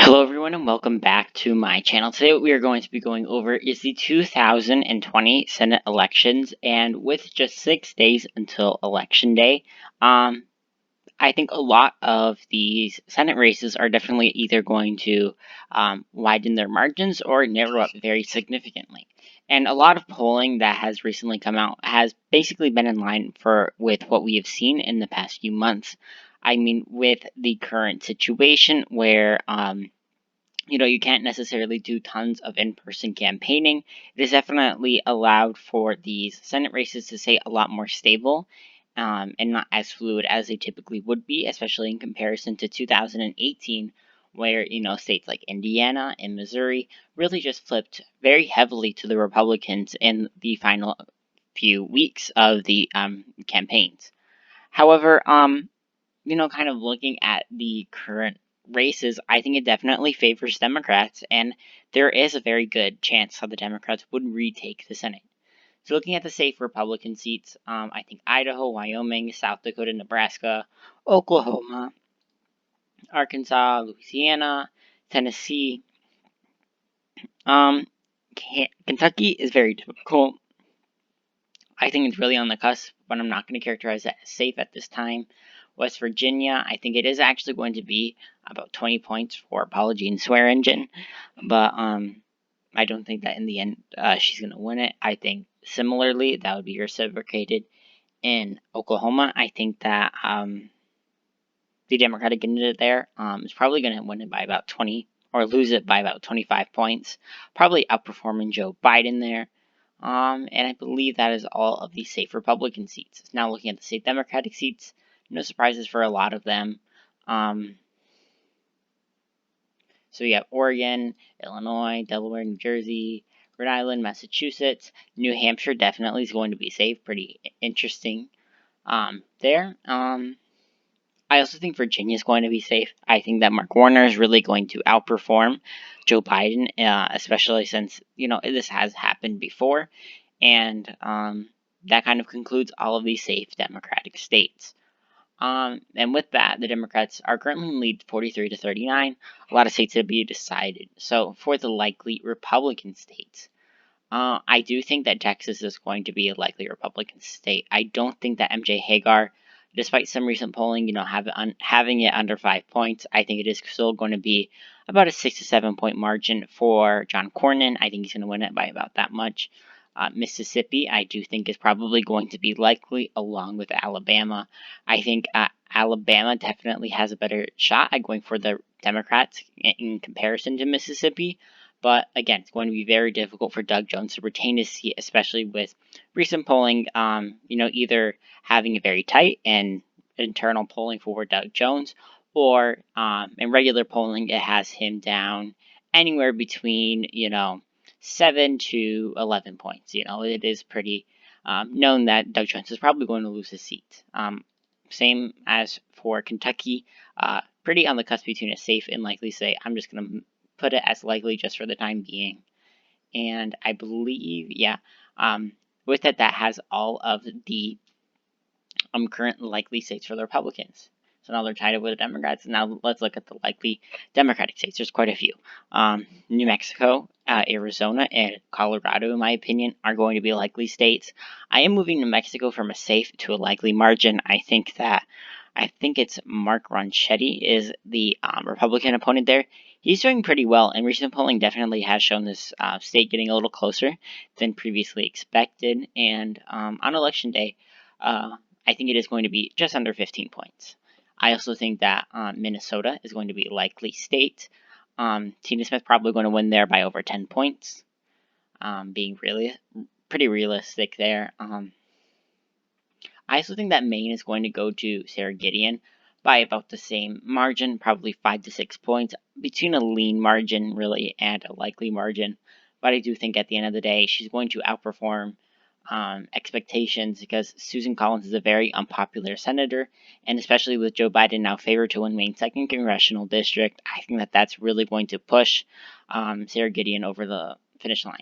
Hello everyone and welcome back to my channel. Today what we are going to be going over is the 2020 Senate elections, and with just 6 days until Election Day, I think a lot of these Senate races are definitely either going to widen their margins or narrow up very significantly. And a lot of polling that has recently come out has basically been in line with what we have seen in the past few months. I mean, with the current situation where you can't necessarily do tons of in-person campaigning. It is definitely allowed for these Senate races to stay a lot more stable and not as fluid as they typically would be, especially in comparison to 2018, where, states like Indiana and Missouri really just flipped very heavily to the Republicans in the final few weeks of the campaigns. However, kind of looking at the current races, I think it definitely favors Democrats, and there is a very good chance that the Democrats would retake the Senate. So looking at the safe Republican seats, I think Idaho, Wyoming, South Dakota, Nebraska, Oklahoma, Arkansas, Louisiana, Tennessee, Kentucky is very difficult. I think it's really on the cusp, but I'm not going to characterize that as safe at this time. West Virginia, I think it is actually going to be about 20 points for Paula Jean's swear engine, but I don't think that in the end she's going to win it. I think similarly that would be reciprocated in Oklahoma. I think that the Democratic candidate there is probably going to win it by about 20 or lose it by about 25 points, probably outperforming Joe Biden there. And I believe that is all of the safe Republican seats. Now looking at the state Democratic seats, no surprises for a lot of them. So we have Oregon, Illinois, Delaware, New Jersey, Rhode Island, Massachusetts. New Hampshire definitely is going to be safe. Pretty interesting there. I also think Virginia is going to be safe. I think that Mark Warner is really going to outperform Joe Biden, especially since, this has happened before. And that kind of concludes all of these safe Democratic states. And with that, the Democrats are currently in lead 43 to 39. A lot of states to be decided. So for the likely Republican states, I do think that Texas is going to be a likely Republican state. I don't think that MJ Hagar, despite some recent polling, having it under 5 points, I think it is still going to be about a 6 to 7 point margin for John Cornyn. I think he's going to win it by about that much. Mississippi, I do think is probably going to be likely, along with Alabama. I think Alabama definitely has a better shot at going for the Democrats in comparison to Mississippi. But again, it's going to be very difficult for Doug Jones to retain his seat, especially with recent polling, either having it very tight and internal polling for Doug Jones, or in regular polling, it has him down anywhere between, 7 to 11 points. It is pretty known that Doug Jones is probably going to lose his seat. Same as for Kentucky, pretty on the cusp between a safe and likely say. I'm just going to put it as likely just for the time being. And I believe, with that has all of the current likely states for the Republicans. So now they're tied up with the Democrats. Now let's look at the likely Democratic states. There's quite a few. New Mexico, Arizona, and Colorado, in my opinion, are going to be likely states. I am moving New Mexico from a safe to a likely margin. I think it's Mark Ronchetti is the Republican opponent there. He's doing pretty well, and recent polling definitely has shown this state getting a little closer than previously expected. And on Election Day, I think it is going to be just under 15 points. I also think that Minnesota is going to be a likely state. Tina Smith probably going to win there by over 10 points, being really pretty realistic there. I also think that Maine is going to go to Sarah Gideon by about the same margin, probably 5 to 6 points, between a lean margin, really, and a likely margin. But I do think at the end of the day, she's going to outperform expectations because Susan Collins is a very unpopular senator, and especially with Joe Biden now favored to win Maine's 2nd congressional district, I think that that's really going to push Sarah Gideon over the finish line.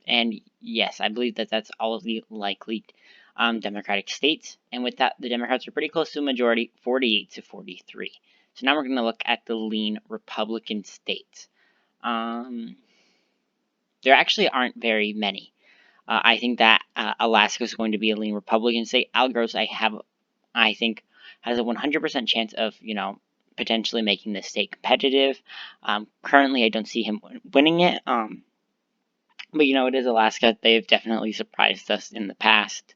And yes, I believe that that's all of the likely Democratic states. And with that, the Democrats are pretty close to a majority, 48 to 43. So now we're going to look at the lean Republican states. There actually aren't very many. I think that Alaska is going to be a lean Republican state. Algros, I think, has a 100% chance of, potentially making the state competitive. Currently, I don't see him winning it. But it is Alaska. They've definitely surprised us in the past.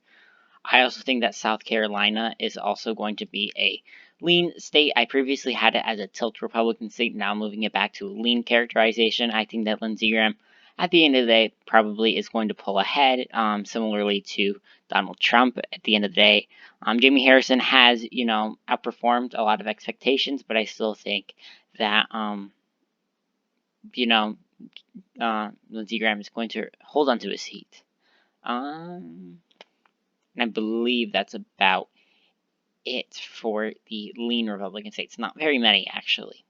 I also think that South Carolina is also going to be a lean state. I previously had it as a tilt Republican state, now moving it back to a lean characterization. I think that Lindsey Graham, at the end of the day, probably is going to pull ahead, similarly to Donald Trump at the end of the day. Jamie Harrison has, outperformed a lot of expectations, but I still think that, Lindsey Graham is going to hold on to his seat. And I believe that's about it for the lean Republican states. Not very many, actually.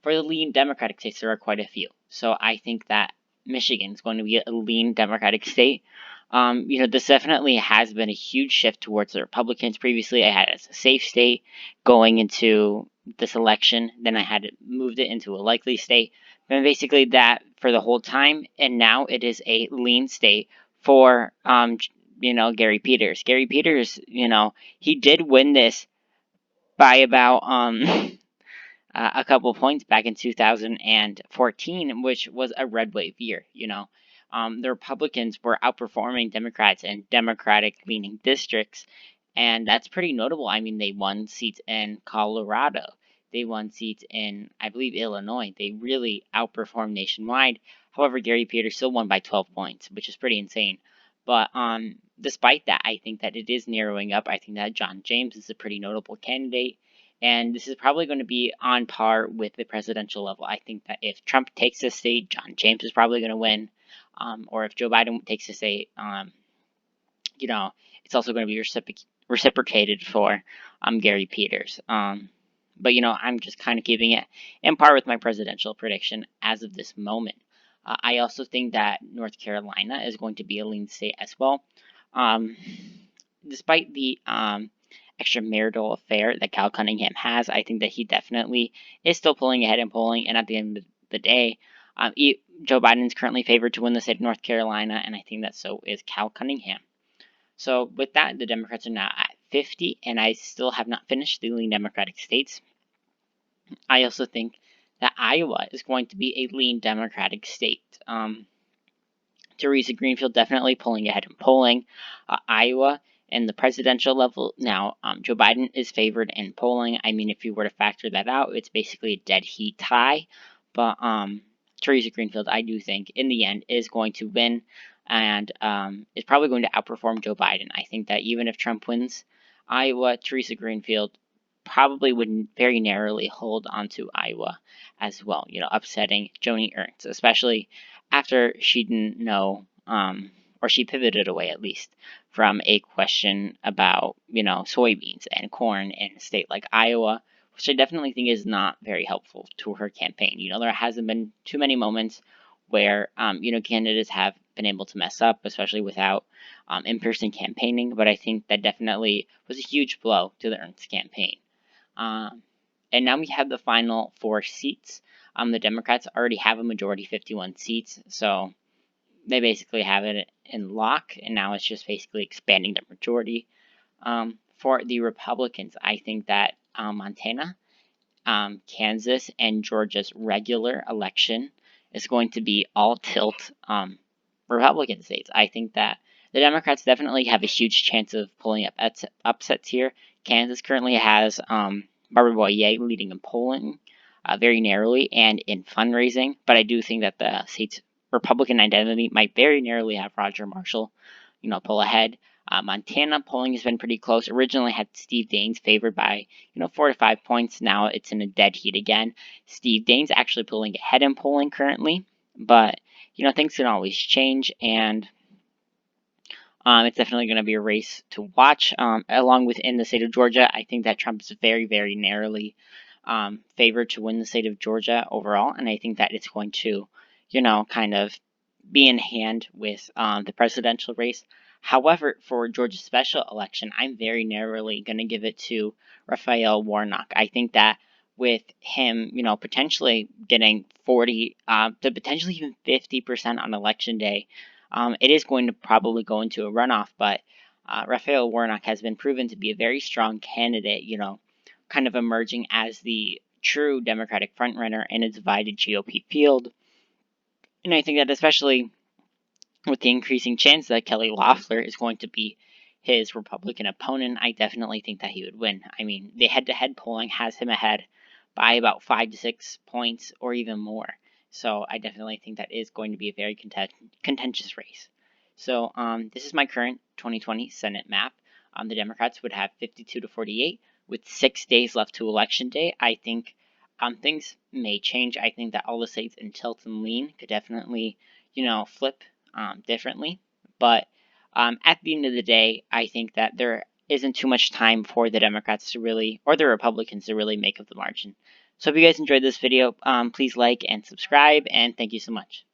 For the lean Democratic states, there are quite a few. So I think that Michigan is going to be a lean Democratic state. This definitely has been a huge shift towards the Republicans. Previously, I had it as a safe state going into this election. Then I had moved it into a likely state. And basically that for the whole time. And now it is a lean state for, Gary Peters. Gary Peters, he did win this by about a couple points back in 2014, which was a red wave year. The Republicans were outperforming Democrats in Democratic-leaning districts, and that's pretty notable. I mean, they won seats in Colorado. They won seats in, I believe, Illinois. They really outperformed nationwide. However, Gary Peters still won by 12 points, which is pretty insane. But despite that, I think that it is narrowing up. I think that John James is a pretty notable candidate. And this is probably going to be on par with the presidential level. I think that if Trump takes the state, John James is probably going to win. Or if Joe Biden takes the state, it's also going to be reciprocated for Gary Peters. But I'm just kind of keeping it in par with my presidential prediction as of this moment. I also think that North Carolina is going to be a lean state as well. Despite the extramarital affair that Cal Cunningham has, I think that he definitely is still pulling ahead in polling. And at the end of the day, Joe Biden is currently favored to win the state of North Carolina, and I think that so is Cal Cunningham. So with that, the Democrats are now at 50, and I still have not finished the lean Democratic states. I also think that Iowa is going to be a lean Democratic state. Theresa Greenfield definitely pulling ahead in polling. Iowa and the presidential level now, Joe Biden is favored in polling. I mean, if you were to factor that out, it's basically a dead heat tie. But Theresa Greenfield, I do think, in the end, is going to win and is probably going to outperform Joe Biden. I think that even if Trump wins Iowa, Theresa Greenfield probably would very narrowly hold onto Iowa as well, upsetting Joni Ernst, especially after she didn't know, or she pivoted away at least, from a question about, soybeans and corn in a state like Iowa, which I definitely think is not very helpful to her campaign. There hasn't been too many moments where, candidates have been able to mess up, especially without in-person campaigning, but I think that definitely was a huge blow to the Ernst campaign. And now we have the final 4 seats. The Democrats already have a majority, 51 seats, so they basically have it in lock, and now it's just basically expanding their majority. For the Republicans, I think that Montana, Kansas, and Georgia's regular election is going to be all tilt Republican states. I think that the Democrats definitely have a huge chance of pulling up upsets here. Kansas currently has Barbara Boyer leading in polling very narrowly and in fundraising, but I do think that the state's Republican identity might very narrowly have Roger Marshall, pull ahead. Montana polling has been pretty close. Originally had Steve Daines favored by, 4 to 5 points. Now it's in a dead heat again. Steve Daines actually pulling ahead in polling currently, but, things can always change, and it's definitely going to be a race to watch. Along within the state of Georgia, I think that Trump is very, very narrowly favored to win the state of Georgia overall, and I think that it's going to, kind of be in hand with the presidential race. However, for Georgia's special election, I'm very narrowly going to give it to Raphael Warnock. I think that with him, potentially getting 40 to potentially even 50% on election day, it is going to probably go into a runoff. But Raphael Warnock has been proven to be a very strong candidate, kind of emerging as the true Democratic frontrunner in a divided GOP field. And I think that especially with the increasing chance that Kelly Loeffler is going to be his Republican opponent, I definitely think that he would win. I mean, the head-to-head polling has him ahead by about 5 to 6 points or even more. So I definitely think that is going to be a very contentious race. So this is my current 2020 Senate map. The Democrats would have 52 to 48 with 6 days left to Election Day. I think things may change. I think that all the states in tilt and lean could definitely, flip differently. But at the end of the day, I think that there isn't too much time for the Democrats to really, or the Republicans to really make up the margin. So if you guys enjoyed this video, please like and subscribe, and thank you so much.